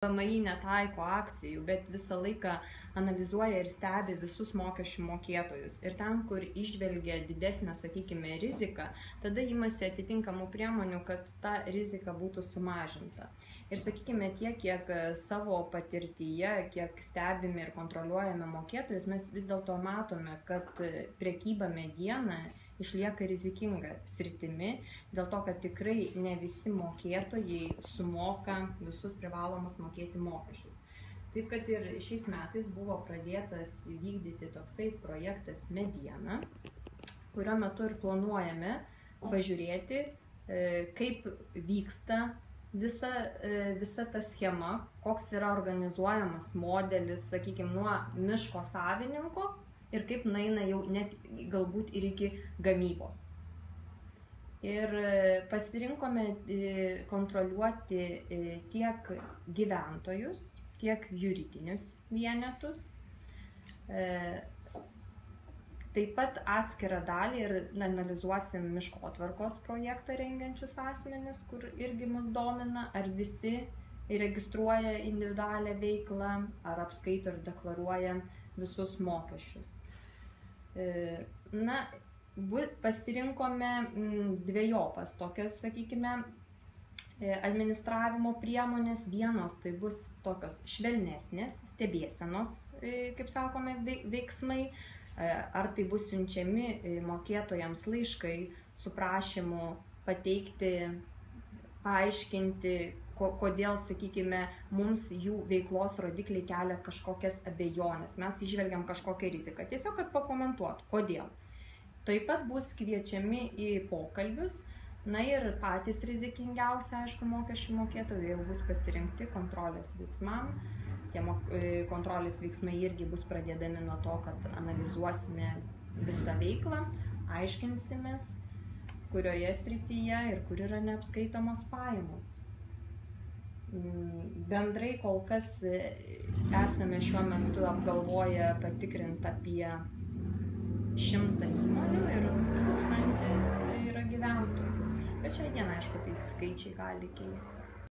VMI netaiko akcijų, bet visą laiką analizuoja ir stebi visus mokesčių mokėtojus. Ir ten, kur išvelgia didesnę, sakykime, riziką, tada imasi atitinkamų priemonių, kad ta rizika būtų sumažinta. Ir sakykime, tiek, kiek savo patirtyje, kiek stebime ir kontroliuojame mokėtojus, mes vis dėlto matome, kad prekyba mediena išlieka rizikinga sritimi, dėl to, kad tikrai ne visi mokėtojai sumoka visus privalomus mokėti mokesčius. Taip, kad ir šiais metais buvo pradėtas vykdyti toksai projektas mediena, kurio metu ir planuojame pažiūrėti, kaip vyksta visa ta schema, koks yra organizuojamas modelis, sakykime, nuo miško savininko, ir kaip nueina jau net galbūt ir iki gamybos. Ir pasirinkome kontroliuoti tiek gyventojus, tiek juridinius vienetus. Taip pat atskirą dalį ir analizuosim miškotvarkos projektą rengiančius asmenis, kur irgi mus domina, ar visi registruoja individualią veiklą, ar apskaito ir deklaruoja visus mokesčius. Na, pasirinkome dviejopas tokias, sakykime, administravimo priemonės. Vienos tai bus tokios švelnesnės stebėsenos, kaip sakome, veiksmai, ar tai bus siunčiami mokėtojams laiškai su prašymu pateikti, paaiškinti, kodėl, sakykime, mums jų veiklos rodikliai kelia kažkokias abejonės. Mes įžvelgiam kažkokią riziką. Tiesiog, kad pakomentuotų, kodėl. Taip pat bus kviečiami į pokalbius. Na ir patys rizikingiausi, aišku, mokesčių mokėtojai jau bus pasirinkti kontrolės veiksmam. Tie kontrolės veiksmai irgi bus pradėdami nuo to, kad analizuosime visą veiklą, aiškinsimės, kurioje srityje ir kur yra neapskaitomos pajamos. Bendrai kol kas esame šiuo metu apgalvoję patikrinti apie 100 įmonių ir 1000 yra gyventojų. Bet šiai dieną, aišku, tai skaičiai gali keistis.